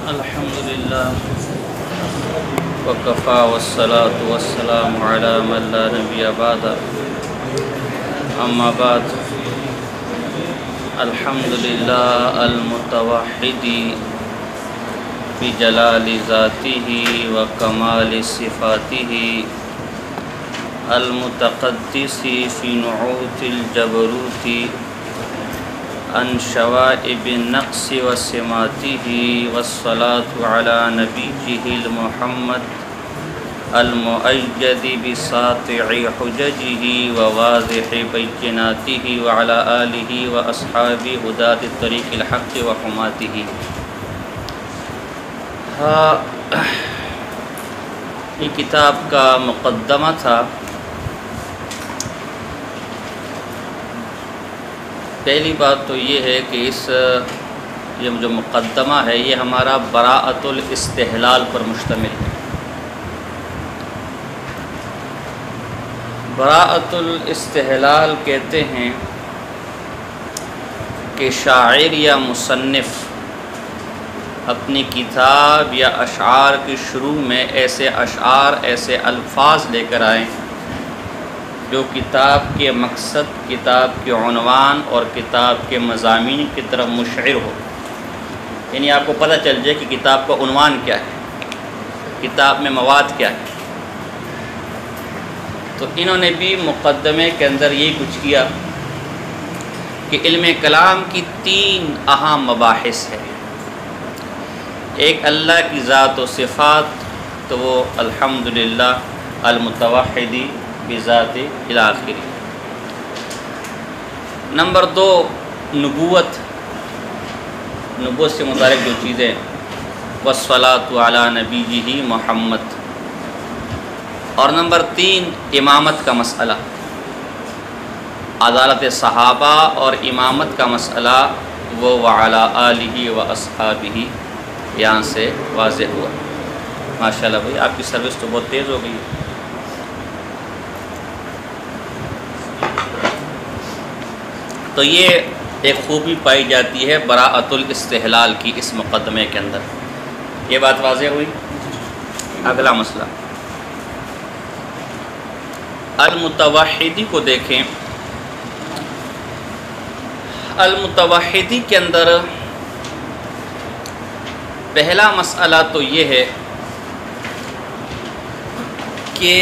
الحمدللہ وکفیٰ والصلاة والسلام علی من لا نبی بعد اما بعد الحمدللہ المتوحد بجلال ذاتہ وکمال صفاتہ المتقدس فی نعوت الجبروت عن شوائب النقص وسماتہ والصلاة علی نبیہ المحمد المؤید بساطع حججہ وواضح بیناتہ وعلی آلہ واصحاب ہداة الطریق الحق وحماتہ۔ یہ کتاب کا مقدمہ تھا۔ پہلی بات تو یہ ہے کہ یہ جو مقدمہ ہے یہ ہمارا براءۃ الاستحلال پر مشتمل ہے۔ براءۃ الاستحلال کہتے ہیں کہ شاعر یا مصنف اپنی کتاب یا اشعار کے شروع میں ایسے اشعار، ایسے الفاظ لے کر آئیں جو کتاب کے مقصد، کتاب کے عنوان اور کتاب کے مضامین کی طرف مشعر ہو، یعنی آپ کو پتہ چل جائے کہ کتاب کا عنوان کیا ہے، کتاب میں مواد کیا ہے۔ تو انہوں نے بھی مقدمے کے اندر یہ کچھ کیا کہ علم کلام کی 3 اہم مباحث ہے۔ ایک اللہ کی ذات و صفات، تو وہ الحمدللہ المتوحد بذات الی آخری۔ نمبر 2 نبوت سے متعلق جو چیزیں، والصلاۃ علی نبیہ محمد۔ اور نمبر 3 امامت کا مسئلہ، عدالت صحابہ اور امامت کا مسئلہ، وہ وعلی آلہ واصحابہ، یہاں سے واضح ہوا۔ ماشاءاللہ بھائی آپ کی سروس تو بہت تیز ہو گئی ہے۔ تو یہ ایک خوبی پائی جاتی ہے براءۃ الاستحلال کی اس مقدمے کے اندر۔ یہ بات واضح ہوئی۔ اگلا مسئلہ المتوحدی کو دیکھیں۔ المتوحدی کے اندر پہلا مسئلہ تو یہ ہے کہ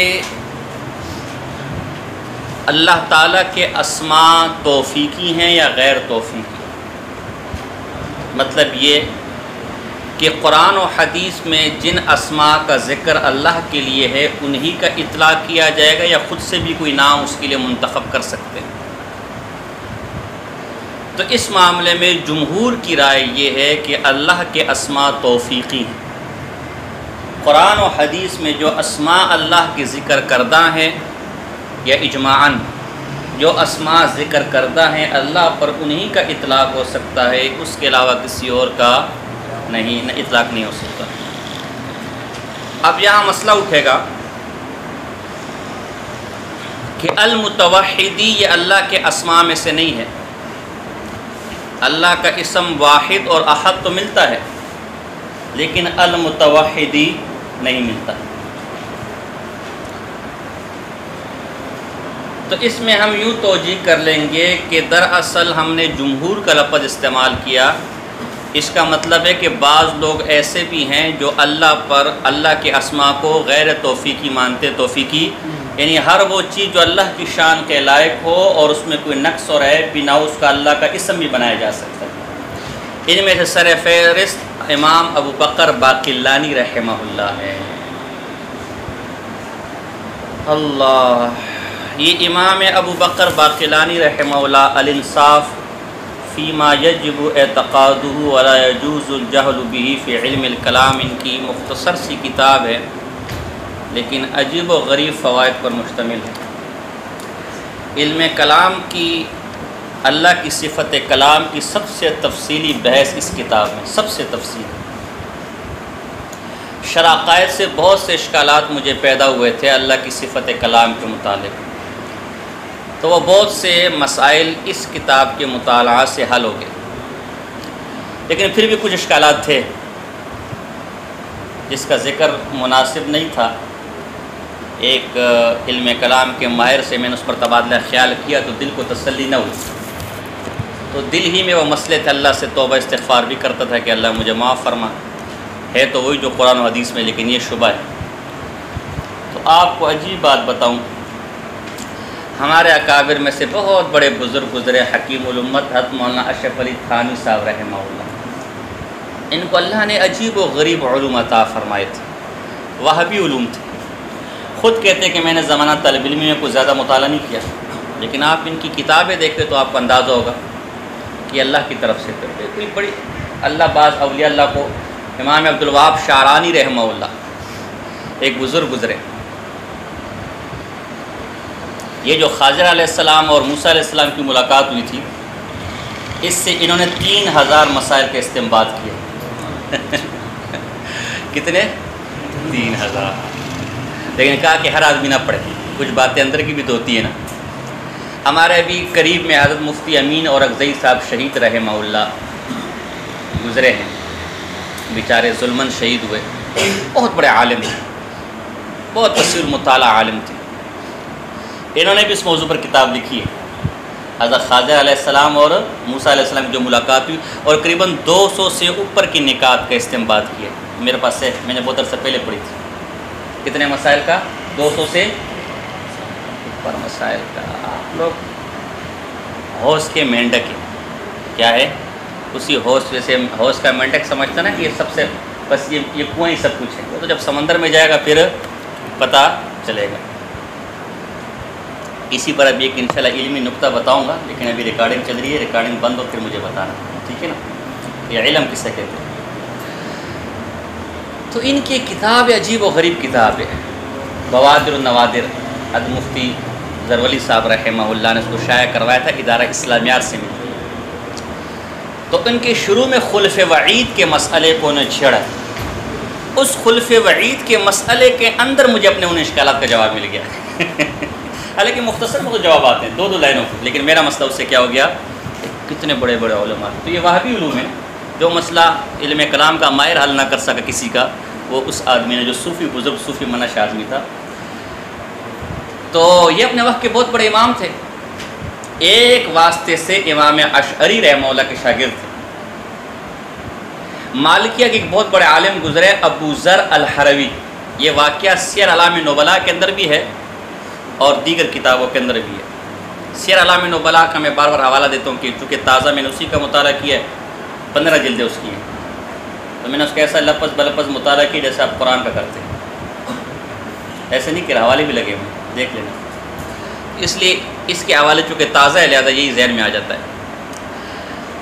اللہ تعالیٰ کے اسماء توفیقی ہیں یا غیر توفیقی۔ مطلب یہ کہ قرآن و حدیث میں جن اسماء کا ذکر اللہ کے لیے ہے انہی کا اطلاق کیا جائے گا یا خود سے بھی کوئی نام اس کے لیے منتخب کر سکتے ہیں۔ تو اس معاملے میں جمہور کی رائے یہ ہے کہ اللہ کے اسماء توفیقی ہیں۔ قرآن و حدیث میں جو اسماء اللہ کے ذکر کردہ ہیں یا اجماعاً جو اسماء ذکر کردہ ہیں اللہ پر انہی کا اطلاق ہو سکتا ہے، اس کے علاوہ کسی اور کا نہیں اطلاق نہیں ہو سکتا۔ اب یہاں مسئلہ اٹھے گا کہ المتوحدی یہ اللہ کے اسماء میں سے نہیں ہے۔ اللہ کا اسم واحد اور احد تو ملتا ہے لیکن المتوحدی نہیں ملتا۔ تو اس میں ہم یوں توجیہ کر لیں گے کہ دراصل ہم نے جمہور کا لفظ استعمال کیا، اس کا مطلب ہے کہ بعض لوگ ایسے بھی ہیں جو اللہ پر اللہ کے اسماء کو غیر توفیقی مانتے، توفیقی یعنی ہر وہ چیز جو اللہ کی شان کے لائق ہو اور اس میں کوئی نقص اور عیب بھی نہ ہو اس کا اللہ کا اسم بھی بنایا جا سکتا ہے۔ ان میں سے سر فہرست امام ابو بکر باقلانی رحمہ اللہ ہے۔ اللہ، یہ امام ابو بکر باقلانی رحمہ اللہ الانصاف فیما یجب اعتقادہ ولا یجوز الجہل بہ فی علم الکلام، ان کی مختصر سی کتاب ہے لیکن عجیب و غریب فوائد پر مشتمل ہے۔ علم کلام کی، اللہ کی صفت کلام کی سب سے تفصیلی بحث اس کتاب میں، سب سے تفصیلی۔ شرائط سے بہت سے اشکالات مجھے پیدا ہوئے تھے اللہ کی صفت کلام کے متعلق۔ تو وہ بہت سے مسائل اس کتاب کے مطالعہ سے حل ہو گئے، لیکن پھر بھی کچھ اشکالات تھے جس کا ذکر مناسب نہیں تھا۔ ایک علم کلام کے ماہر سے میں نے اس پر تبادلہ خیال کیا تو دل کو تسلی نہ ہوئی، تو دل ہی میں وہ مسئلے تھے، اللہ سے توبہ استغفار بھی کرتا تھا کہ اللہ مجھے معاف فرما، ہے تو وہی جو قرآن و حدیث میں، لیکن یہ شبہ ہے۔ تو آپ کو عجیب بات بتاؤں، ہمارے اکابر میں سے بہت بڑے بزرگ گزرے، حکیم الامت حضرت مولانا اشرف علی تھانوی صاحب رحمہ اللہ، ان کو اللہ نے عجیب و غریب علوم عطا فرمائے تھے، وہابی علوم تھے۔ خود کہتے ہیں کہ میں نے زمانہ طالب علمی میں کوئی زیادہ مطالعہ نہیں کیا، لیکن آپ ان کی کتابیں دیکھتے تو آپ کو اندازہ ہوگا کہ اللہ کی طرف سے کرتے کوئی بڑی اللہ بعض اولیاء اللہ کو، امام عبدالوہاب شعرانی رحمہ اللہ ایک بزرگ گزرے، یہ جو خضر علیہ السلام اور موسیٰ علیہ السلام کی ملاقات ہوئی تھی، اس سے انہوں نے 3000 مسائل کے استنباط کیے کتنے؟ 3000، لیکن کہا کہ ہر آدمی نہ پڑھے، کچھ باتیں اندر کی بھی تو ہوتی ہیں نا۔ ہمارے ابھی قریب میں حضرت مفتی امین اور اغزئی صاحب شہید رحمہ اللہ گزرے ہیں، بیچارے ظلماً شہید ہوئے، بہت بڑے عالم تھے، بہت وسیع المطالعہ عالم تھے۔ انہوں نے بھی اس موضوع پر کتاب لکھی ہے، حضرت خضر علیہ السلام اور موسیٰ علیہ السلام کی جو ملاقات ہوئی، اور قریباً 200 سے اوپر کی نکات کا استنباط کیا۔ میرے پاس ہے، میں نے بہت عرصہ پہلے پڑھی تھی۔ کتنے مسائل کا؟ 200 سے اوپر مسائل کا۔ آپ لوگ ہوش کے مینڈک ہیں، کیا ہے؟ اسی ہوش، جیسے ہوش کا مینڈک سمجھتا نا کہ یہ سب سے بس یہ کنواں ہی سب کچھ ہے، وہ تو جب سمندر میں جائے گا پھر پتہ چلے گا۔ اسی پر ابھی ایک انشاءاللہ علمی نقطہ بتاؤں گا، لیکن ابھی ریکارڈنگ چل رہی ہے، ریکارڈنگ بند ہو پھر مجھے بتانا، ٹھیک ہے نا؟ یہ علم کسے کہتے ہیں۔ تو ان کی کتاب عجیب و غریب کتاب ہے، بوادر النوادر، حضرت مفتی زرولی صاحب رحمہ اللہ نے اس کو شائع کروایا تھا، ادارہ اسلامیات سے ملی۔ تو ان کے شروع میں خلف وعید کے مسئلے کو انہیں چھیڑا، اس خلف وعید کے مسئلے کے اندر مجھے اپنے ان اشکالات کا جواب مل گیا حالانکہ مختصر میں تو جوابات ہیں، 2 لائنوں، لیکن میرا مسئلہ اس سے کیا ہو گیا، کتنے بڑے بڑے علماء۔ تو یہ وہابی علوم ہے، جو مسئلہ علم کلام کا ماہر حل نہ کر سکا کسی کا، وہ اس آدمی نے جو صوفی بزرگ، صوفی منش آدمی تھا۔ تو یہ اپنے وقت کے بہت بڑے امام تھے، ایک واسطے سے امام اشعری رحمہ اللہ کے شاگرد تھے۔ مالکیہ کے ایک بہت بڑے عالم گزرے، ابو ذر الحروی، یہ واقعہ سیر اعلام نبلاء کے اندر بھی ہے اور دیگر کتابوں کے اندر بھی ہے۔ سیر اعلام نبلاء کا میں بار بار حوالہ دیتا ہوں کہ چونکہ تازہ میں نے اسی کا مطالعہ کیا ہے، 15 جلدیں اس کی ہیں، تو میں نے اس کا ایسا لفظ بلفظ مطالعہ کیا جیسے آپ قرآن کا کرتے ہیں، ایسے نہیں کہ حوالے بھی لگے ہوئے، دیکھ لینا۔ اس لیے اس کے حوالے چونکہ تازہ ہے، لہذا یہی ذہن میں آ جاتا ہے۔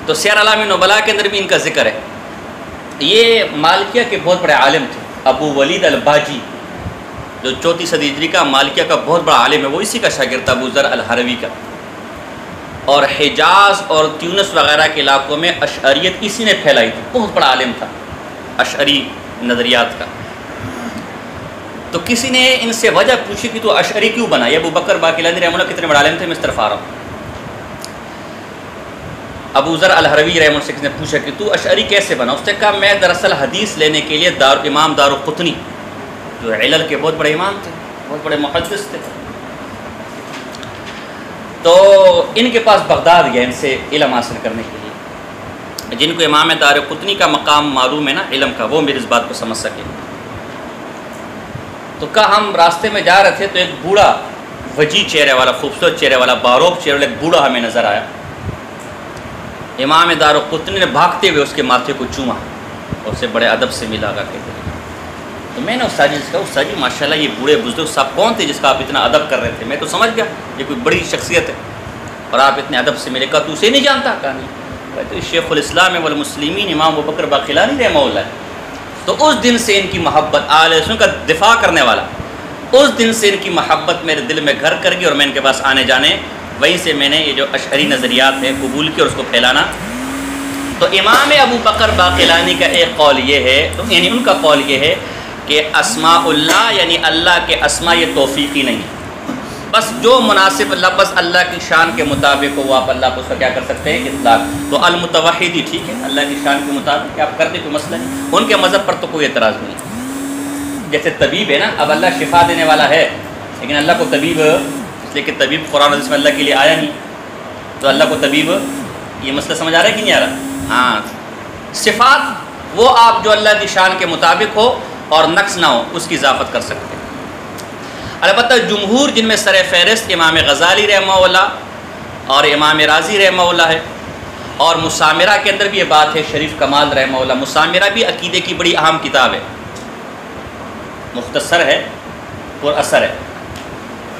تو سیر اعلام نبلاء کے اندر بھی ان کا ذکر ہے۔ یہ مالکیہ کے بہت بڑے عالم تھے، ابو ولید الباجی، جو 34 صدی ہجری کا مالکیہ کا بہت بڑا عالم ہے، وہ اسی کا شاگرد تھا، ابو ذر الحروی کا۔ اور حجاز اور تیونس وغیرہ کے علاقوں میں اشعریت اسی نے پھیلائی تھی، بہت بڑا عالم تھا اشعری نظریات کا۔ تو کسی نے ان سے وجہ پوچھی کہ تو اشعری کیوں بنا؟ یہ ابو بکر باقلانی رحمہ اللہ کتنے بڑے عالم تھے، میں اس طرف آ رہا ہوں۔ ابو ذر الحروی رحمہ اللہ سے کسی نے پوچھا کہ تو اشعری کیسے بنا؟ اس نے کہا میں دراصل حدیث لینے کے لیے امام دارقطنی، جو علل کے بہت بڑے امام تھے، بہت بڑے محدث تھے، تو ان کے پاس بغداد گئے ان سے علم حاصل کرنے کے لیے۔ جن کو امام دارقطنی کا مقام معلوم ہے نا علم کا، وہ میری اس بات کو سمجھ سکے۔ تو کہا ہم راستے میں جا رہے تھے تو ایک بوڑھا وجی چہرے والا، خوبصورت چہرے والا، باروب چہرے والا ایک بوڑھا ہمیں نظر آیا۔ امام دارقطنی نے بھاگتے ہوئے اس کے ماتھے کو چوما اور اسے بڑے ادب سے ملا کر کے۔ تو میں نے استاد جی سے کہا، استاد جی ماشاءاللہ یہ بوڑھے بزرگ صاحب کون تھے جس کا آپ اتنا ادب کر رہے تھے؟ میں تو سمجھ گیا یہ کوئی بڑی شخصیت ہے اور آپ اتنے ادب سے ملے۔ کہا تو اسے نہیں جانتا؟ کہا نہیں۔ تو شیخ الاسلام والمسلمین امام ابو بکر باقلانی رحمہ اللہ ہے۔ تو اس دن سے ان کی محبت، اہل سنت کا دفاع کرنے والا، اس دن سے ان کی محبت میرے دل میں گھر کر گئی اور میں ان کے پاس آنے جانے، وہیں سے میں نے یہ جو اشعری نظریات ہیں قبول کی اور اس کو پھیلانا۔ تو امام ابو بکر باقلانی کا ایک قول یہ ہے، یعنی ان کا قول یہ ہے کہ اسماء اللہ یعنی اللہ کے اسماء یہ توفیقی نہیں ہے، بس جو مناسب لفظ اللہ کی شان کے مطابق ہو وہ آپ اللہ کو اس کا کیا کر سکتے ہیں اطلاق. تو المتوحدی ٹھیک ہے اللہ کی شان کے مطابق آپ کر دیں کوئی مسئلہ نہیں, ان کے مذہب پر تو کوئی اعتراض نہیں. جیسے طبیب ہے نا, اب اللہ شفا دینے والا ہے لیکن اللہ کو طبیب اس لیے کہ طبیب قرآن حدیث میں اللہ کے لیے آیا نہیں, تو اللہ کو طبیب, یہ مسئلہ سمجھ آ رہا ہے کہ نہیں آ رہا؟ ہاں, صفات وہ آپ جو اللہ کی شان کے مطابق ہو اور نقص نہ ہو اس کی اضافت کر سکتے ہیں. البتہ جمہور جن میں سر فہرست امام غزالی رحمہ اللہ اور امام رازی رحمہ اللہ ہے, اور مسامرہ کے اندر بھی یہ بات ہے شریف کمال رحمہ اللہ. مسامرہ بھی عقیدے کی بڑی اہم کتاب ہے, مختصر ہے, پر اثر ہے.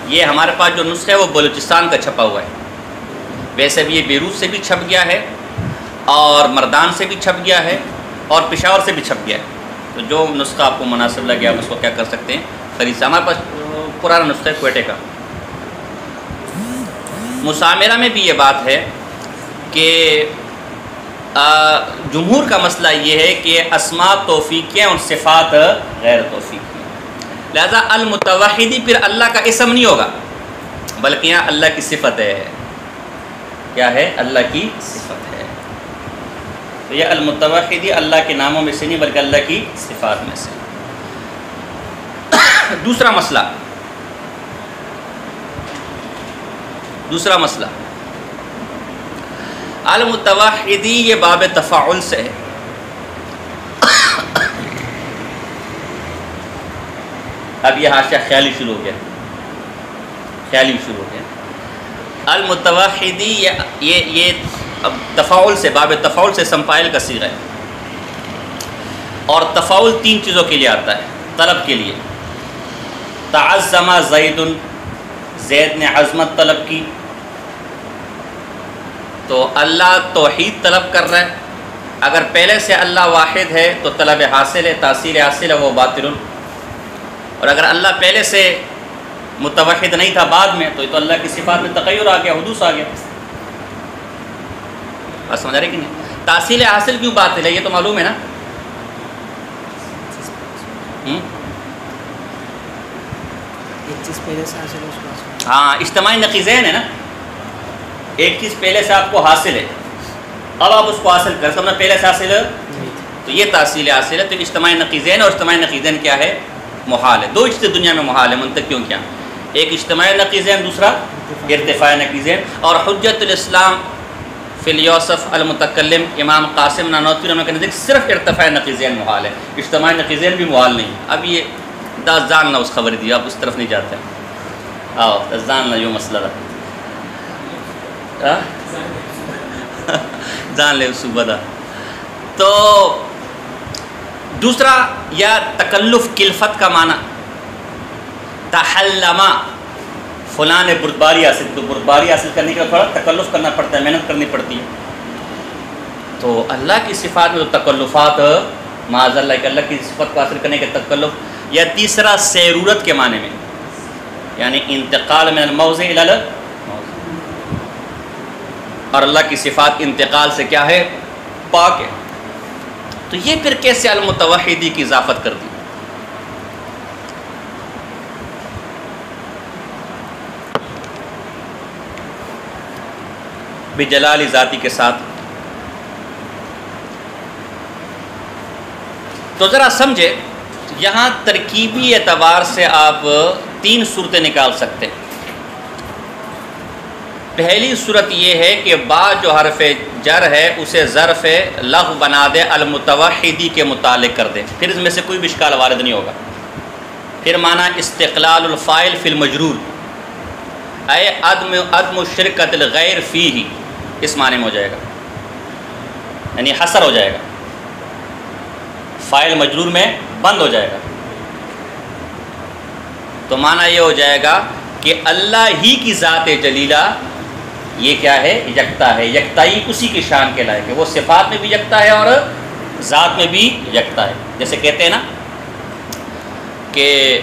یہ ہمارے پاس جو نسخہ ہے وہ بلوچستان کا چھپا ہوا ہے, ویسے بھی یہ بیروت سے بھی چھپ گیا ہے اور مردان سے بھی چھپ گیا ہے اور پشاور سے بھی چھپ گیا ہے. تو جو نسخہ آپ کو مناسب لگے آپ اس کو کیا کر سکتے ہیں خرید. ہمارے پاس پرانا نسخہ ہے کوئٹے کا. مسامرہ میں بھی یہ بات ہے کہ جمہور کا مسئلہ یہ ہے کہ اسماء توفیقی ہیں اور صفات غیر توفیقی ہیں. لہذا المتوحدی پھر اللہ کا اسم نہیں ہوگا بلکہ یہاں اللہ کی صفت ہے. کیا ہے؟ اللہ کی صفت ہے. تو یہ المتوحدی اللہ کے ناموں میں سے نہیں بلکہ اللہ کی صفات میں سے. دوسرا مسئلہ المتوحدی یہ باب تفاعل سے ہے. اب یہ حاشیہ خیالی شروع ہو گیا, المتوحدی یہ تفاعل سے, باب تفاعل سے اسم فاعل کا صیغہ ہے, اور تفاعل تین چیزوں کے لیے آتا ہے. طلب کے لیے, تعظم زید, زید نے عظمت طلب کی, تو اللہ توحید طلب کر رہا ہے. اگر پہلے سے اللہ واحد ہے تو طلب حاصل ہے, تحصیل حاصل ہے, وہ باطل. اور اگر اللہ پہلے سے متوحد نہیں تھا بعد میں تو یہ تو اللہ کی صفات میں تغیر آ گیا, حدوث آ گیا. بات سمجھ رہے کہ نہیں؟ تحصیل حاصل کیوں باطل ہے یہ تو معلوم ہے نا. ہاں, اجتماعی نقیضین ہے نا, ایک چیز پہلے سے آپ کو حاصل ہے اب آپ اس کو حاصل کر سکتے, پہلے سے حاصل ہے تو یہ تحصیل حاصل ہے. تو اجتماعی نقیضین, اور اجتماعی نقیضین کیا ہے؟ محال ہے. دو چیزیں دنیا میں محال ہے, منطقیوں کیا, ایک اجتماعی نقیضین, دوسرا ارتفاعی نقیضین. اور حجت الاسلام فی الیوسف المتکلم امام قاسم نانوتوی رحمۃ اللہ کے نزدیک صرف ارتفاعی نقیضین محال ہے, اجتماعی نقیضین بھی محال نہیں. اب یہ دازان نہ اس خبر دی, آپ اس طرف نہیں جاتے. آؤ دازان نہ جو مسئلہ رہا جان لے صوبہ دا. تو دوسرا یا تکلف کلفت کا معنی, تحلما فلاں نے بردباری حاصل, تو بردباری حاصل کرنے کے لیے تھوڑا تکلف کرنا پڑتا ہے, محنت کرنی پڑتی ہے. تو اللہ کی صفات میں تو تکلفات معاذ اللہ کہ اللہ کی صفت کو حاصل کرنے کے تکلف. یا تیسرا سیرورت کے معنی میں, یعنی انتقال من الموضع الی الموضع, اور اللہ کی صفات انتقال سے کیا ہے؟ پاک ہے. تو یہ پھر کیسے المتوحدی کی اضافت کر دی؟ بجلال ذاتی کے ساتھ. تو ذرا سمجھے, یہاں ترکیبی اعتبار سے آپ تین صورتیں نکال سکتے ہیں. پہلی صورت یہ ہے کہ با جو حرف جر ہے اسے ظرف لغو بنا دے, المتوحدی کے متعلق کر دے, پھر اس میں سے کوئی بھی اشکال وارد نہیں ہوگا. پھر معنی استقلال الفاعل فی المجرور, اے عدم شرکت الغیر فیہ, اس معنی میں ہو جائے گا, یعنی حصر ہو جائے گا, فاعل مجرور میں بند ہو جائے گا. تو معنی یہ ہو جائے گا کہ اللہ ہی کی ذات جلیلہ یہ کیا ہے؟ یکتا ہے. یکتائی اسی کی شان کے لائق ہے, وہ صفات میں بھی یکتا ہے اور ذات میں بھی یکتا ہے. جیسے کہتے ہیں نا کہ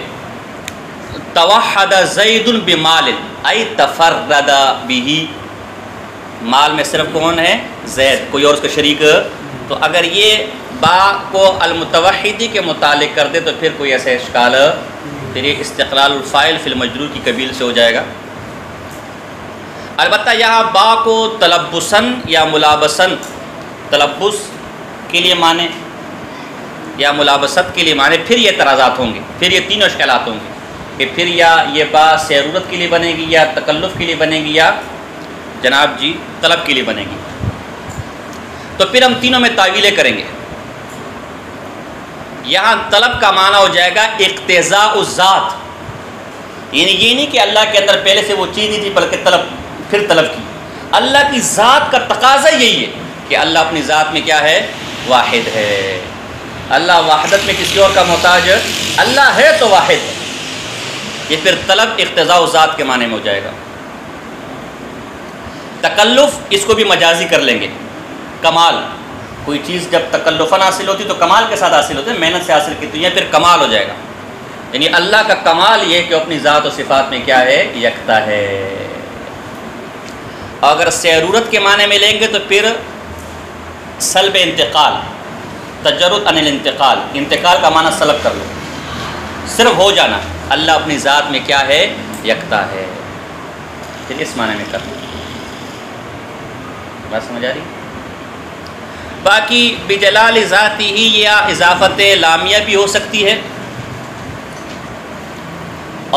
توحد زید بمال ای تفرد بہ, مال میں صرف کون ہے؟ زید, کوئی اور اس کا شریک. تو اگر یہ با کو المتوحدی کے متعلق کر دے تو پھر کوئی ایسا اشکال پھر یہ استقلال الفاعل فی المجرور کی قبیل سے ہو جائے گا۔ البتہ یہاں با کو تلبسن یا ملابسن، تلبس کے لیے مانے یا ملابست کے لیے مانے، پھر یہ ترازات ہوں گے، پھر یہ تینوں اشکالات ہوں گے کہ پھر یا یہ با سیرورت کے لیے بنے گی، یا تکلف کے لیے بنے گی، یا جناب جی طلب کے لیے بنے گی۔ تو پھر ہم تینوں میں تعویلیں کریں گے۔ یہاں طلب کا معنی ہو جائے گا اقتضاء الذات، یعنی یہ نہیں کہ اللہ کے اندر پہلے سے وہ چیز نہیں تھی بلکہ طلب پھر طلب کی۔ اللہ کی ذات کا تقاضا یہی ہے کہ اللہ اپنی ذات میں کیا ہے؟ واحد ہے۔ اللہ وحدت میں کسی اور کا محتاج ہے؟ اللہ ہے تو واحد ہے۔ یہ پھر طلب اقتضاء الذات کے معنی میں ہو جائے گا۔ تکلف اس کو بھی مجازی کر لیں گے، کمال، کوئی چیز جب تکلفاً حاصل ہوتی تو کمال کے ساتھ حاصل ہوتی ہے، محنت سے حاصل کی تو یہ پھر کمال ہو جائے گا۔ یعنی اللہ کا کمال یہ کہ اپنی ذات و صفات میں کیا ہے؟ یکتا ہے۔ اگر سیرورت کے معنی میں لیں گے تو پھر سلب انتقال، تجرد عن الانتقال، انتقال کا معنی سلب کر لو، صرف ہو جانا۔ اللہ اپنی ذات میں کیا ہے؟ یکتا ہے، پھر اس معنی میں کر لو۔ بات سمجھ آ رہی؟ باقی بجلال ذاتی ہی یا اضافت لامیہ بھی ہو سکتی ہے،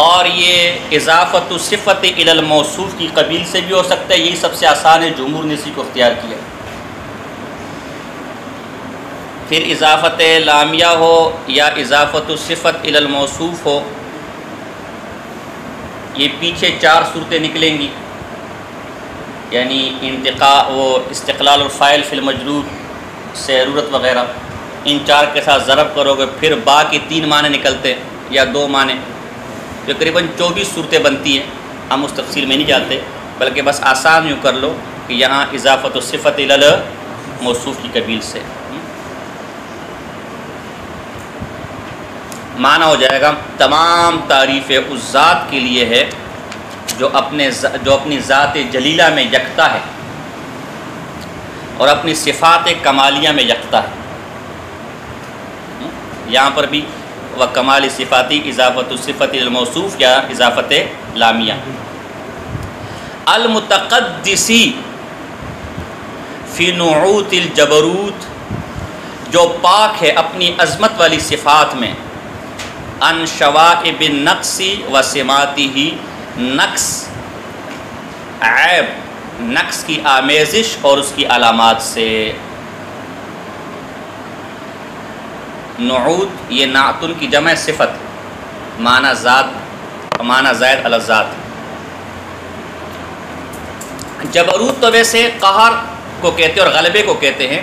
اور یہ اضافت صفت الی الموصوف کی قبیل سے بھی ہو سکتا ہے۔ یہی سب سے آسان ہے، جمہور نے اسی کو اختیار کیا۔ پھر اضافت لامیہ ہو یا اضافت صفت الی الموصوف ہو، یہ پیچھے 4 صورتیں نکلیں گی، یعنی وہ استقلال الفاعل فی المجرور، سیرورت وغیرہ، ان 4 کے ساتھ ضرب کرو گے پھر با کی 3 معنی نکلتے یا 2 معنی، تقریباً 24 صورتیں بنتی ہیں۔ ہم اس تفصیل میں نہیں جاتے، بلکہ بس آسان یوں کر لو کہ یہاں اضافت الصفت الی الموصوف کی قبیل سے معنی ہو جائے گا تمام تعریف اس ذات کے لیے ہے جو اپنی ذات جلیلہ میں یکتا ہے اور اپنی صفات کمالیہ میں یکتا ہے۔ یہاں پر بھی وکمال صفاتی اضافت الصفت الموصوف یا اضافت لامیہ۔ المتقدسی فی نعوت الجبروت، جو پاک ہے اپنی عظمت والی صفات میں، ان شوائب النقص و سماتہ، نقص، عیب، نقص کی آمیزش اور اس کی علامات سے۔ نعوت یہ نعتن کی جمع صفت، معنی ذات، معنی زائد علی ذات۔ جبروت تو ویسے قہر کو کہتے ہیں اور غلبے کو کہتے ہیں،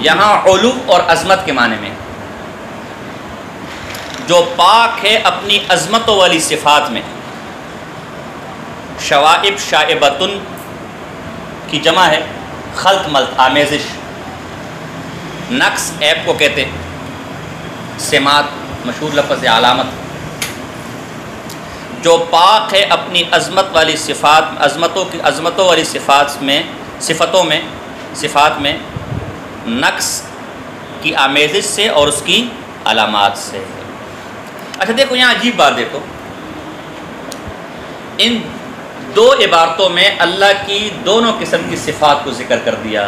یہاں علو اور عظمت کے معنی میں۔ جو پاک ہے اپنی عظمتوں والی صفات میں، شوائب شائبتن کی جمع ہے، خلط ملط، آمیزش۔ نقص عیب کو کہتے ہیں، سمات مشہور لفظ ہے، علامت۔ جو پاک ہے اپنی عظمت والی صفات، عظمتوں والی صفات میں نقص کی آمیزش سے اور اس کی علامات سے۔ اچھا دیکھو یہاں عجیب بات دیکھو، ان 2 عبارتوں میں اللہ کی دونوں قسم کی صفات کو ذکر کر دیا،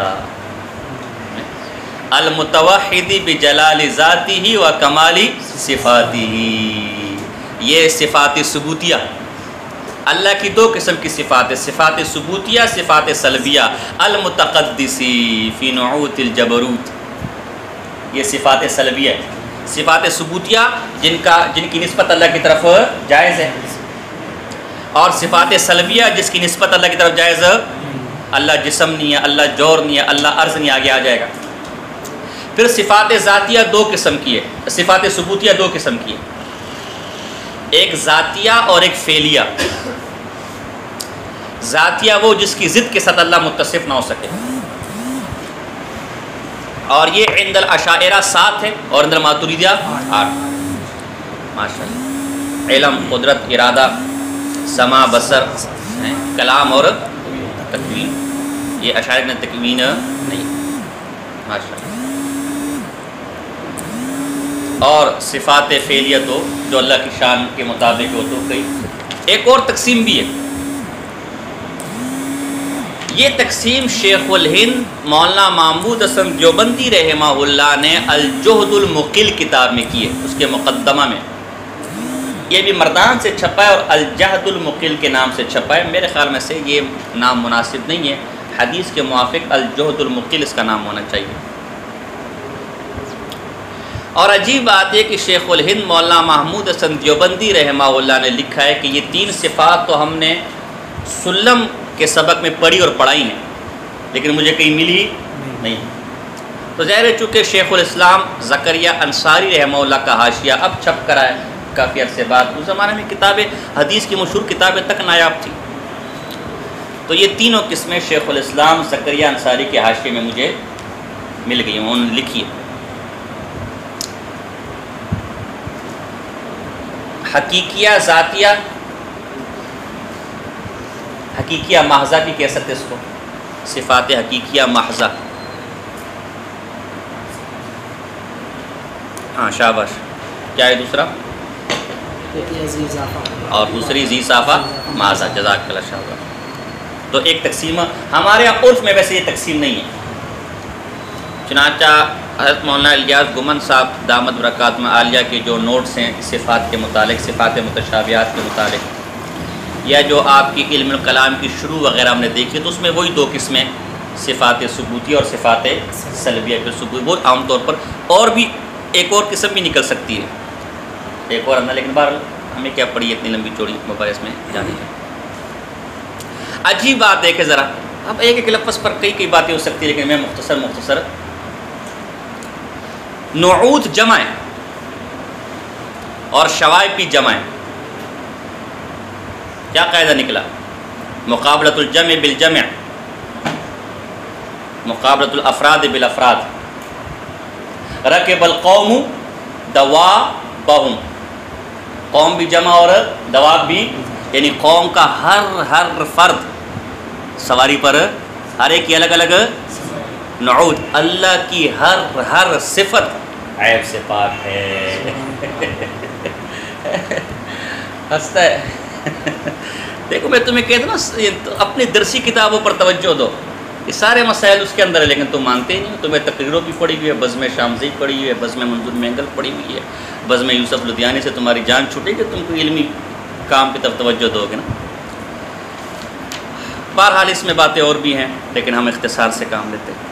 المتوحد بجلال ذاتہ و کمال صفاتہ۔ یہ صفات ثبوتیہ، اللہ کی 2 قسم کی صفات ہے، صفات ثبوتیہ، صفات سلبیہ۔ المتقدسی فی نعوت الجبروت، یہ صفات سلبیہ ہے۔ صفات ثبوتیہ جن کی نسبت اللہ کی طرف جائز ہے، اور صفات سلبیہ جس کی نسبت اللہ کی طرف جائز ہے، اللہ جسم نہیں ہے، اللہ جوہر نہیں ہے، اللہ عرض نہیں، آگے آ جائے گا۔ پھر صفات ذاتیہ 2 قسم کی ہے، صفات ثبوتیہ 2 قسم کی ہے، ایک ذاتیہ اور ایک فعلیہ۔ ذاتیہ وہ جس کی ضد کے ساتھ اللہ متصف نہ ہو سکے، اور یہ عند الاشاعرہ 7 ہے اور عند الماتریدیہ 8۔ ماشاءاللہ، علم، قدرت، ارادہ، سماع، بصر، کلام اور تکوین، یہ اشاعرہ نے تکوین نہیں۔ ماشاءاللہ، اور صفات فعلیہ تو جو اللہ کی شان کے مطابق ہو تو کئی. ایک اور تقسیم بھی ہے. یہ تقسیم شیخ الہند مولانا محمود حسن دیوبندی رحمہ اللہ نے الجہد المقل کتاب میں کی ہے، اس کے مقدمہ میں. یہ بھی مردان سے چھپا ہے اور الجہد المقل کے نام سے چھپا ہے. میرے خیال میں سے یہ نام مناسب نہیں ہے، حدیث کے موافق الجہد المقل اس کا نام ہونا چاہیے. اور عجیب بات ہے کہ شیخ الہند مولانا محمود حسن دیوبندی رحمہ اللہ نے لکھا ہے کہ یہ 3 صفات تو ہم نے سلم کے سبق میں پڑھی اور پڑھائی ہیں، لیکن مجھے کہیں ملی نہیں. تو ظاہر ہے چونکہ شیخ الاسلام زکریا انصاری رحمہ اللہ کا حاشیہ اب چھپ کر آیا کافی عرصے بعد. اس زمانے میں کتابیں حدیث کی مشہور کتابیں تک نایاب تھیں. تو یہ تینوں قسمیں شیخ الاسلام زکریا انصاری کے حاشیے میں مجھے مل گئی، انہوں نے لکھی ہے. حقیقیہ ذاتیہ، حقیقیہ محضہ بھی کہہ سکتے اس کو، صفات حقیقیہ محضہ. ہاں شاباش. کیا ہے دوسرا؟ اور دوسری ذی اضافہ محضہ. جزاک اللہ. شاباش. تو ایک تقسیم ہمارے یہاں عرف میں ویسے یہ تقسیم نہیں ہے. چنانچہ حضرت مولانا الیاس گمن صاحب دامت برکات میں عالیہ کے جو نوٹس ہیں صفات کے متعلق، صفات متشابہات کے متعلق، یا جو آپ کی علم الکلام کی شروع وغیرہ ہم نے دیکھی تو اس میں وہی 2 قسمیں، صفات ثبوتی اور صفات سلبیہ. پھر ثبوت وہ عام طور پر، اور بھی ایک اور قسم بھی نکل سکتی ہے، ایک اور اندر، لیکن بہرحال ہمیں کیا پڑی اتنی لمبی چوڑی مباحث میں جانے کی. عجیب بات ہے کہ ذرا اب ایک لفظ پر کئی باتیں ہو سکتی ہیں، لیکن میں مختصر نعوت جمع ہے اور شوائب بھی جمع ہے. کیا قاعدہ نکلا؟ مقابلۃ الجمع بالجمع، مقابلۃ الافراد بالافراد. رکب القوم دوابہم، قوم بھی جمع اور دواب بھی، یعنی قوم کا ہر فرد سواری پر، ہر ایک کی الگ الگ نعوت. اللہ کی ہر صفت عیب سے پاک ہے. ہنستا ہے. دیکھو میں تمہیں کہتا نا اپنی درسی کتابوں پر توجہ دو، یہ سارے مسائل اس کے اندر ہے، لیکن تم مانتے ہی نہیں. تمہیں تقریروں بھی پڑھی ہوئی ہے، بزم شامزی پڑھی ہوئی ہے، بزم منظور مینگل پڑھی ہوئی ہے، بزم یوسف لدھیانی سے تمہاری جان چھوٹے کہ تم کو علمی کام کی طرف توجہ دو گے نا. بہرحال اس میں باتیں اور بھی ہیں، لیکن ہم اختصار سے کام لیتے ہیں.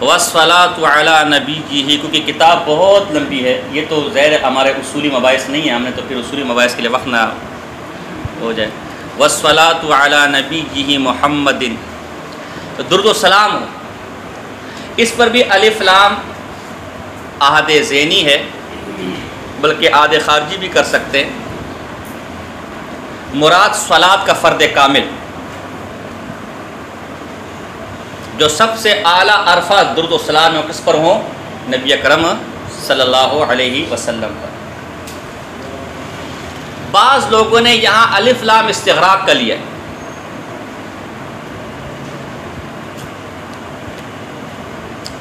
وَالصَّلَاةُ عَلَىٰ نَبِيِّهِ، کیونکہ کتاب بہت لمبی ہے، یہ تو ظاہر ہمارے اصولی مباحث نہیں ہیں، ہم نے تو پھر اصولی مباحث کے لیے وقت نہ ہو جائے. وَالصَّلَاةُ عَلَىٰ نَبِيِّهِ مُحَمَّدٍ، تو درود و سلام ہو. اس پر بھی الف لام عہد ذہنی ہے، بلکہ عہد خارجی بھی کر سکتے ہیں. مراد صلات کا فرد کامل، جو سب سے اعلیٰ عرفہ درود و سلام کس پر ہوں؟ نبی اکرم صلی اللہ علیہ وسلم پر. بعض لوگوں نے یہاں الف لام استغراق کر لیا.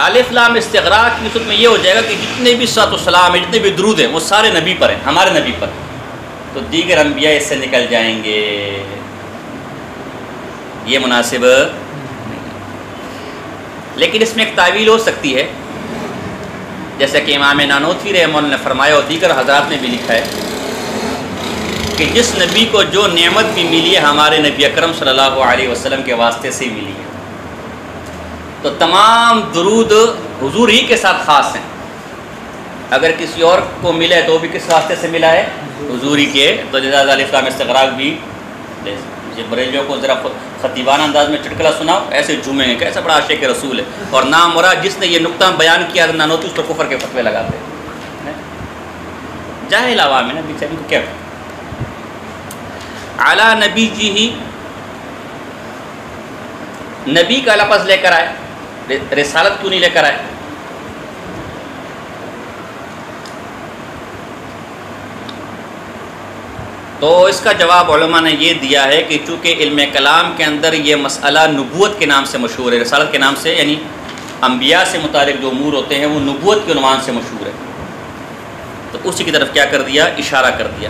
الف لام استغراق کی صورت میں یہ ہو جائے گا کہ جتنے بھی صلوات و سلام ہیں، جتنے بھی درود ہیں، وہ سارے نبی پر ہیں، ہمارے نبی پر، تو دیگر انبیاء اس سے نکل جائیں گے. یہ مناسب نہیں. لیکن اس میں ایک تعویل ہو سکتی ہے، جیسا کہ امام نانوتوی رحمہ اللہ نے فرمایا اور دیگر حضرات نے بھی لکھا ہے کہ جس نبی کو جو نعمت بھی ملی ہے ہمارے نبی اکرم صلی اللہ علیہ وسلم کے واسطے سے ہی ملی ہے. تو تمام درود حضور ہی کے ساتھ خاص ہیں. اگر کسی اور کو ملا ہے تو وہ بھی کس واسطے سے ملا ہے؟ حضور ہی کے. تو جزاز الف لام استغراق بھی بریلیوں کو ذرا خطیبانہ انداز میں چٹکلا سناؤ، ایسے جھومیں گے کیسا بڑا عاشق رسول ہے. اور نام مراد جس نے یہ نقطہ بیان کیا نانوتوی اس پر کفر کے فتوے لگاتے ہیں. جاہل عوام ہے نا بیچارے کو کیا. اعلیٰ نبی جی ہی، نبی کا لفظ لے کر آئے، رسالت کیوں نہیں لے کر آئے؟ تو اس کا جواب علماء نے یہ دیا ہے کہ چونکہ علم کلام کے اندر یہ مسئلہ نبوت کے نام سے مشہور ہے، رسالت کے نام سے یعنی انبیاء سے متعلق جو امور ہوتے ہیں وہ نبوت کے عنوان سے مشہور ہے، تو اسی کی طرف کیا کر دیا؟ اشارہ کر دیا۔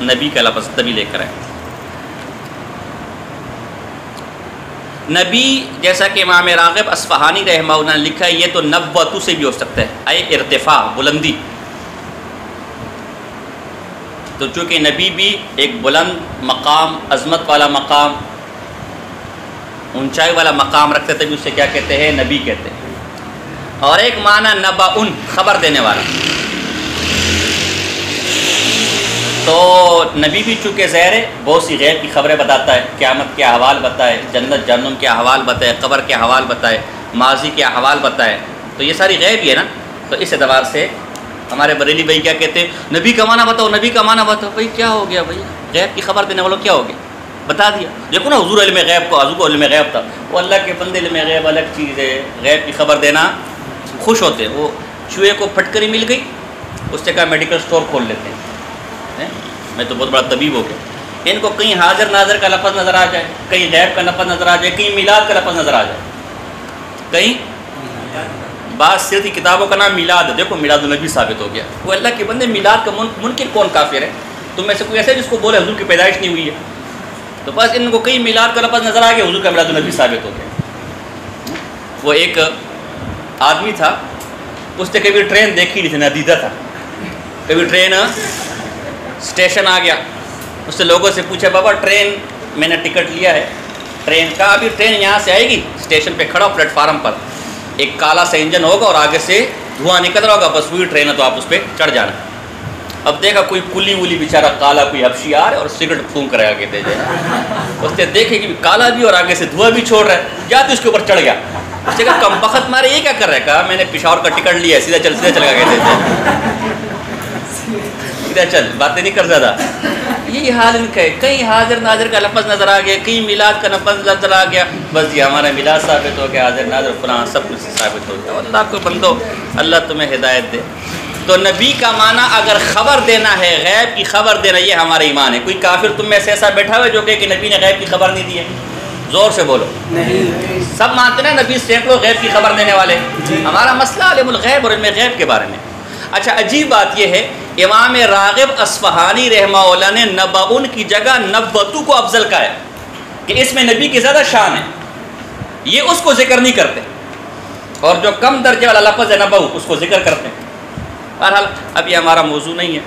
نبی کا لفظ تبھی لے کر آئے۔ نبی جیسا کہ امام راغب اصفہانی رحمہ اللہ نے لکھا ہے، یہ تو نبوتو سے بھی ہو سکتا ہے، اے ارتفاع، بلندی۔ تو چونکہ نبی بھی ایک بلند مقام، عظمت والا مقام، اونچائی والا مقام رکھتے تھے، اسے کیا کہتے ہیں؟ نبی کہتے ہیں۔ اور ایک معنی نبأن، خبر دینے والا۔ تو نبی بھی چونکہ ظاہر ہے بہت سی غیب کی خبریں بتاتا ہے، قیامت کے احوال بتائے، جنت جہنم کے احوال بتائے، قبر کے احوال بتائے، ماضی کے احوال بتائے، تو یہ ساری غیب ہی ہے نا۔ تو اس اعتبار سے ہمارے بریلی بھائی کیا کہتے ہیں؟ نبی کا معنی بتاؤ، نبی کا معنی بتاؤ۔ بھائی کیا ہو گیا بھائی؟ غیب کی خبر دینے والوں کیا ہو گیا؟ بتا دیا۔ دیکھو نا حضور علم غیب کو، حضور کو علم غیب تھا، وہ اللہ کے بندے علم غیب الگ چیز ہے، غیب کی خبر دینا خوش ہوتے ہیں۔ وہ چوہے کو پھٹکری مل گئی، اس سے کہا میڈیکل سٹور کھول لیتے ہیں، میں تو بہت بڑا طبیب ہو گیا۔ ان کو کہیں حاضر ناظر کا لفظ نظر آ جائے، کہیں غیب کا لفظ نظر آ جائے، کہیں میلاد کا لفظ نظر آ جائے، کہیں بعض سیرت کی کتابوں کا نام میلاد ہے، دیکھو میلاد النبی ثابت ہو گیا۔ وہ اللہ کے بندے، میلاد کا منکر کون کافر ہے؟ تم میں سے کوئی ایسا ہے جس کو بولے حضور کی پیدائش نہیں ہوئی ہے؟ تو بس ان کو کہیں میلاد کا لفظ نظر آ گیا، حضور کا میلاد النبی ثابت ہو گیا۔ وہ ایک آدمی تھا، اس نے کبھی ٹرین دیکھی نہیں تھی، ندیدہ تھا، کبھی ٹرین اسٹیشن آ گیا، اس سے لوگوں سے پوچھا بابا ٹرین میں نے ٹکٹ لیا ہے ٹرین کا، ابھی ٹرین یہاں سے آئے گی، اسٹیشن پہ کھڑا پلیٹ فارم پر، ایک کالا سا انجن ہوگا اور آگے سے دھواں نکل رہا ہوگا، بس وہی ٹرین ہے، تو آپ اس پہ چڑھ جانا۔ اب دیکھا کوئی کلی ولی بیچارہ کالا کوئی حبشی آ رہا ہے اور سگریٹ پھونک رہا ہے آگے دے جائے، اس نے دیکھے کہ کالا بھی اور آگے سے دھواں بھی چھوڑ رہا ہے، جاتے اس کے اوپر چڑھ گیا۔ اس نے کہا کم بخت مارے یہ کیا کر رہا ہے؟ کہا میں نے پشاور کا ٹکٹ لیا ہے، سیدھا چل گیا، سیدھا چل، باتیں نہیں کر زیادہ۔ یہی حال ان کا ہے، کہیں حاضر ناظر کا لفظ نظر آ گیا، کہیں میلاد کا لفظ نظر آ گیا، بس یہ ہمارا میلاد ثابت ہو گیا، حاضر ناظر فلاں سب کچھ ثابت ہو گیا۔ اللہ کو بندو، اللہ تمہیں ہدایت دے۔ تو نبی کا معنی اگر خبر دینا ہے، غیب کی خبر دینا، یہ ہمارا ایمان ہے۔ کوئی کافر تم میں سے ایسا بیٹھا ہوا ہے جو کہ نبی نے غیب کی خبر نہیں دی ہے؟ زور سے بولو۔ سب مانتے ہیں نبی سینکڑوں غیب کی خبر دینے والے۔ ہمارا مسئلہ عالم الغیب اور علم غیب کے بارے میں۔ اچھا عجیب بات یہ ہے، امام راغب اصفہانی رحمہ اللہ نے نبأن کی جگہ نبوتو کو افضل کہا ہے کہ اس میں نبی کی زیادہ شان ہے، یہ اس کو ذکر نہیں کرتے، اور جو کم درجے والا لفظ ہے نبأ اس کو ذکر کرتے ہیں۔ بہرحال اب یہ ہمارا موضوع نہیں ہے۔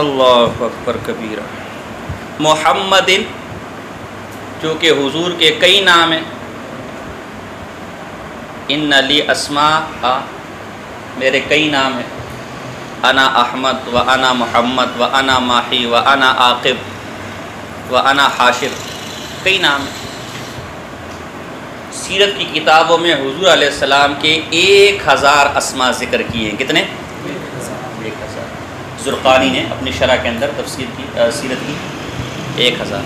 اللہ اکبر کبیرہ۔ محمد، چونکہ حضور کے کئی نام ہیں، ان لی اسماء، میرے کئی نام ہیں، انا احمد و انا محمد و انا ماہی و انا عاقب و انا حاشر، کئی نام ہیں۔ سیرت کی کتابوں میں حضور علیہ السلام کے 1000 اسماء ذکر کیے ہیں۔ کتنے؟ 1000۔ زرقانی نے اپنی شرح کے اندر تفسیر کی سیرت کی 1000۔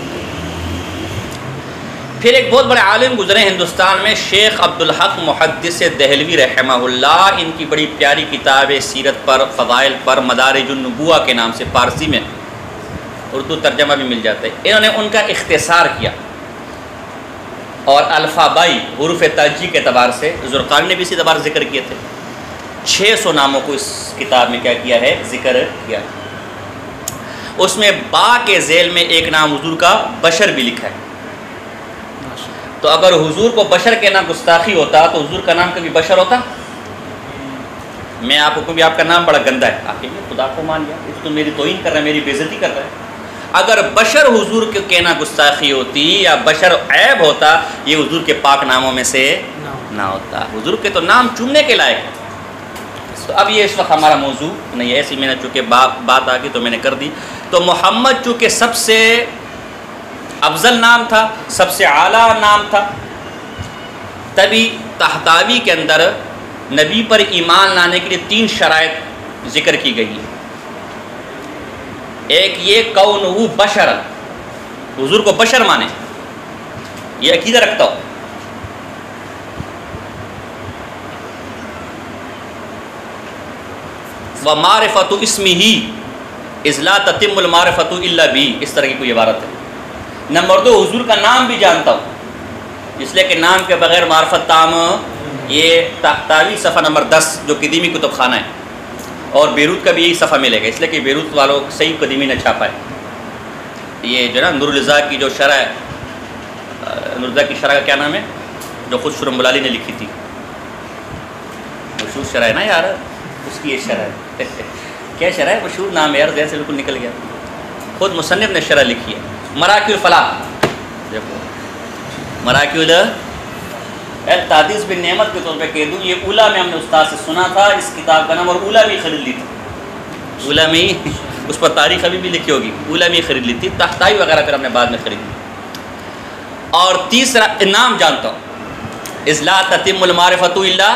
پھر ایک بہت بڑے عالم گزرے ہندوستان میں، شیخ عبدالحق محدث دہلوی رحمہ اللہ، ان کی بڑی پیاری کتاب ہے سیرت پر، فضائل پر، مدارج النبوہ کے نام سے، فارسی میں، اردو ترجمہ بھی مل جاتا ہے۔ انہوں نے ان کا اختصار کیا، اور الفابائی حروف تاجی کے اعتبار سے زرقانی نے بھی اسی اعتبار ذکر کیے تھے، 600 ناموں کو اس کتاب میں کیا کیا ہے؟ ذکر کیا۔ اس میں با کے ذیل میں ایک نام حضور کا بشر بھی لکھا ہے۔ تو اگر حضور کو بشر کہنا گستاخی ہوتا تو حضور کا نام کبھی بشر ہوتا؟ میں آپ کو بھی، آپ کا نام بڑا گندا ہے، آپ خدا کو مان لیا، اس تو میری توہین کر رہا ہے، میری بے عزتی کر رہا ہے۔ اگر بشر حضور کے کہنا گستاخی ہوتی یا بشر عیب ہوتا، یہ حضور کے پاک ناموں میں سے نہ ہوتا۔ حضور کے تو نام چومنے کے لائق ہے۔ تو اب یہ اس وقت ہمارا موضوع نہیں ہے، ایسی میں نے چونکہ بات آ گئی تو میں نے کر دی۔ تو محمد چونکہ سب سے افضل نام تھا، سب سے اعلیٰ نام تھا، تبھی تحتاوی کے اندر نبی پر ایمان لانے کے لیے 3 شرائط ذکر کی گئی ہیں۔ ایک یہ کونہ بشر، حضور کو بشر مانے، یہ عقیدہ رکھتا ہو۔ ومعرفت اسمہ، اذ لا تتم المعرفۃ الا بی، اس طرح کی کوئی عبارت ہے۔ نمبر 2 حضور کا نام بھی جانتا ہوں، اس لیے کہ نام کے بغیر معرفت تام، یہ تحتاوی صفحہ نمبر 10 جو قدیمی کتب خانہ ہے، اور بیروت کا بھی یہی صفحہ ملے گا، اس لیے کہ بیروت والوں صحیح قدیمی نے چھاپا ہے۔ یہ جو ہے نا نور الرضا کی جو شرح ہے، نور الرضا کی شرح کا کیا نام ہے جو خود شرم بلالی نے لکھی تھی، مشہور شرح ہے نا یار، اس کی یہ شرح ہے کیا شرح ہے، مشہور نام ہے یار، ذہن سے بالکل نکل گیا، خود مصنف نے شرح لکھی ہے، مراکز الفلاح۔ دیکھو مراکز التحدیث بن نعمت کے طور پہ کہہ دوں، یہ اولا میں ہم نے استاد سے سنا تھا اس کتاب کا نام، اور اولا میں خرید لی تھی، اولا میں اس پر تاریخ ابھی بھی لکھی ہوگی، اولا میں خرید لی تھی، تحتائی وغیرہ پھر ہم نے بعد میں خرید لی۔ اور تیسرا نام جانتا ہوں، اذ لا تتم المعرفۃ الا،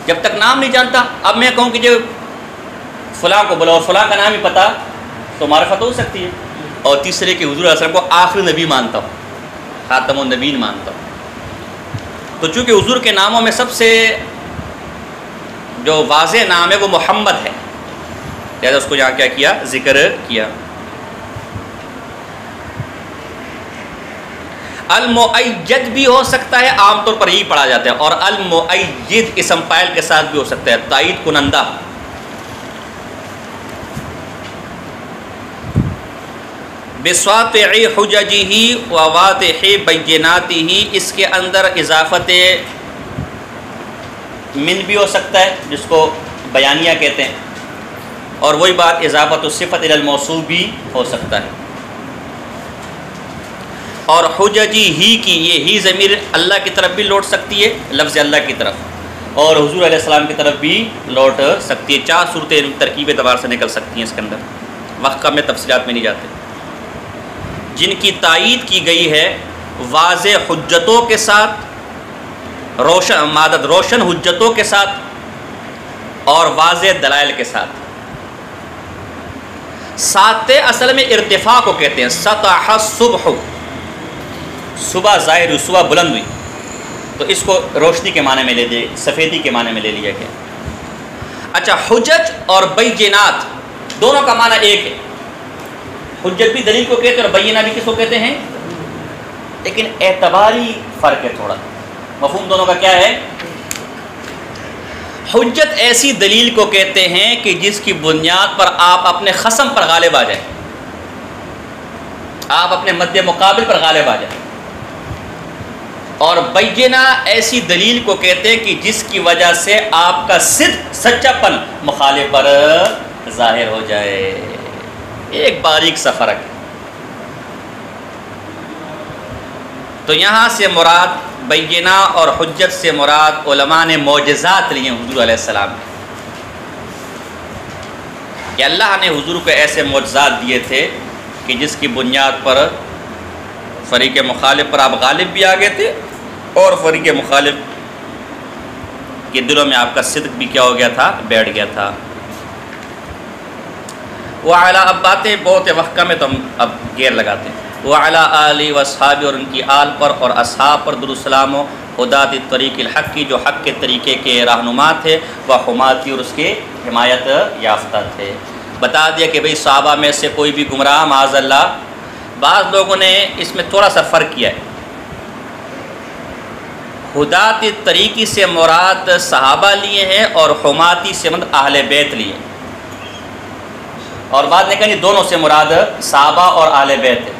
جب تک نام نہیں جانتا، اب میں کہوں کہ جو فلاں کو بلاؤ اور فلاں کا نام ہی پتا تو معرفت ہو سکتی ہے۔ اور تیسرے کہ حضور علیہ السلام کو آخری نبی مانتا ہوں، خاتم النبیین مانتا ہوں۔ تو چونکہ حضور کے ناموں میں سب سے جو واضح نام ہے وہ محمد ہے، لہٰذا اس کو یہاں کیا کیا، ذکر کیا۔ المؤید بھی ہو سکتا ہے، عام طور پر یہی پڑھا جاتا ہے، اور المؤید اسم فاعل کے ساتھ بھی ہو سکتا ہے، تائید کنندہ۔ بسواطع حججہ وواضح بیناتہ، اس کے اندر اضافت من بھی ہو سکتا ہے جس کو بیانیہ کہتے ہیں، اور وہی بات اضافت الصفت الی الموصوف بھی ہو سکتا ہے۔ اور حججی ہی کی یہ ہی ضمیر اللہ کی طرف بھی لوٹ سکتی ہے، لفظ اللہ کی طرف، اور حضور علیہ السلام کی طرف بھی لوٹ سکتی ہے۔ 4 صورتیں ترکیب اعتبار سے نکل سکتی ہیں اس کے اندر، وقت کا میں تفصیلات میں نہیں جاتے۔ جن کی تائید کی گئی ہے واضح حجتوں کے ساتھ، روشن حجتوں کے ساتھ، اور واضح دلائل کے ساتھ۔ ساطع اصل میں ارتفاع کو کہتے ہیں، سطح الصبح، صبح ظاہر ہوئی، صبح بلند ہوئی، تو اس کو روشنی کے معنی میں لے دے، سفیدی کے معنی میں لے لیا گیا۔ اچھا، حجج اور بینات دونوں کا معنی ایک ہے، حجت بھی دلیل کو کہتے ہیں اور بینہ بھی کس کو کہتے ہیں، لیکن اعتباری فرق ہے تھوڑا، مفہوم دونوں کا کیا ہے۔ حجت ایسی دلیل کو کہتے ہیں کہ جس کی بنیاد پر آپ اپنے خصم پر غالب آ جائیں، آپ اپنے مد مقابل پر غالب آ جائیں، اور بینہ ایسی دلیل کو کہتے ہیں کہ جس کی وجہ سے آپ کا صدق، سچا پن مخالف پر ظاہر ہو جائے۔ ایک باریک سا فرق ہے۔ تو یہاں سے مراد بینہ اور حجت سے مراد علماء نے معجزات لیے حضور علیہ السلام کہ اللہ نے حضور کو ایسے معجزات دیے تھے کہ جس کی بنیاد پر فریق مخالف پر آپ غالب بھی آ گئے تھے، اور فریق مخالف کے دلوں میں آپ کا صدق بھی کیا ہو گیا تھا، بیٹھ گیا تھا۔ وعلی، اب باتیں بہت وقت کم ہے تو ہم اب گیر لگاتے ہیں۔ وعلی آلہ واصحاب، اور ان کی آل پر اور اصحاب پر درود السلام ہو، ہدات الطریق الحق کی، جو حق کے طریقے کے رہنما تھے، وحماتی، اور اس کے حمایت یافتہ تھے۔ بتا دیا کہ بھئی صحابہ میں سے کوئی بھی گمراہ معاذ اللہ۔ بعض لوگوں نے اس میں تھوڑا سا فرق کیا ہے، ہدات الطریقی سے مراد صحابہ لیے ہیں اور حماتی سے مراد اہل بیت لیے، اور بعد نے کہا نہیں، دونوں سے مراد صحابہ اور اہل بیت ہے۔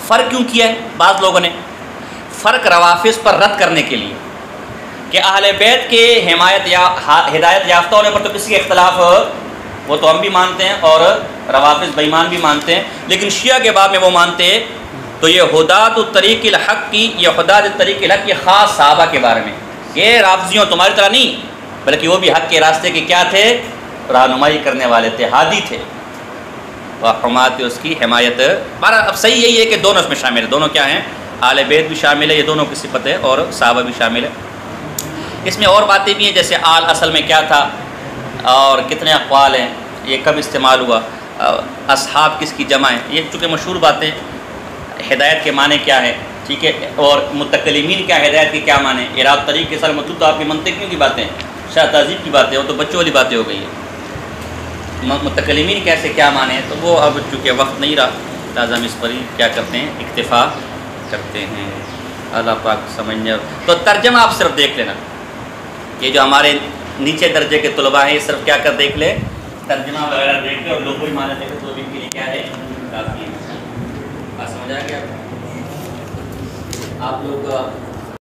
فرق کیوں کیا ہے بعض لوگوں نے؟ فرق روافظ پر رد کرنے کے لیے کہ اہل بیت کے حمایت یا ہدایت یافتہ ہونے پر تو کسی کے اختلاف، وہ تو ہم بھی مانتے ہیں اور روافظ بے ایمان بھی مانتے ہیں، لیکن شیعہ کے باب میں وہ مانتے ہیں۔ تو یہ ہدات الطریق الحق کی، یہ ہدات الطریق الحق یہ خاص صحابہ کے بارے میں، یہ رافضیوں تمہاری طرح نہیں، بلکہ وہ بھی حق کے راستے کے کیا تھے، رہنمائی کرنے والے تھے، ہادی تھے، وحمات، اس کی حمایت۔ اب صحیح یہی ہے کہ دونوں اس میں شامل ہیں، دونوں کیا ہیں، اہل بیت بھی شامل ہے، یہ دونوں کی صفت ہے، اور صحابہ بھی شامل ہے۔ اس میں اور باتیں بھی ہیں، جیسے آل اصل میں کیا تھا اور کتنے اقوال ہیں، یہ کب استعمال ہوا، اصحاب کس کی جمع ہے، یہ چونکہ مشہور باتیں، ہدایت کے معنی کیا ہے، ٹھیک ہے، اور متکلمین کیا ہدایت کے کیا معنی، اراد طریق کے ساتھ مطلوب، تو آپ کی منطقیوں کی باتیں، شاہ تہذیب کی باتیں، وہ تو بچوں والی باتیں ہو گئی ہیں۔ متکلمین کیسے کیا مانے ہیں، تو وہ اب چونکہ وقت نہیں رہا لہٰذا ہم اس پر ہی کیا کرتے ہیں، اکتفا کرتے ہیں۔ اللہ پاک سمجھنے، تو ترجمہ آپ صرف دیکھ لینا، یہ جو ہمارے نیچے درجے کے طلباء ہیں یہ صرف کیا کر دیکھ لے، ترجمہ وغیرہ دیکھ لے اور لغوی معنی دیکھ لے تو بھی ان کے لیے کیا ہے، کافی ہے۔ بات سمجھ آ گیا آپ لوگ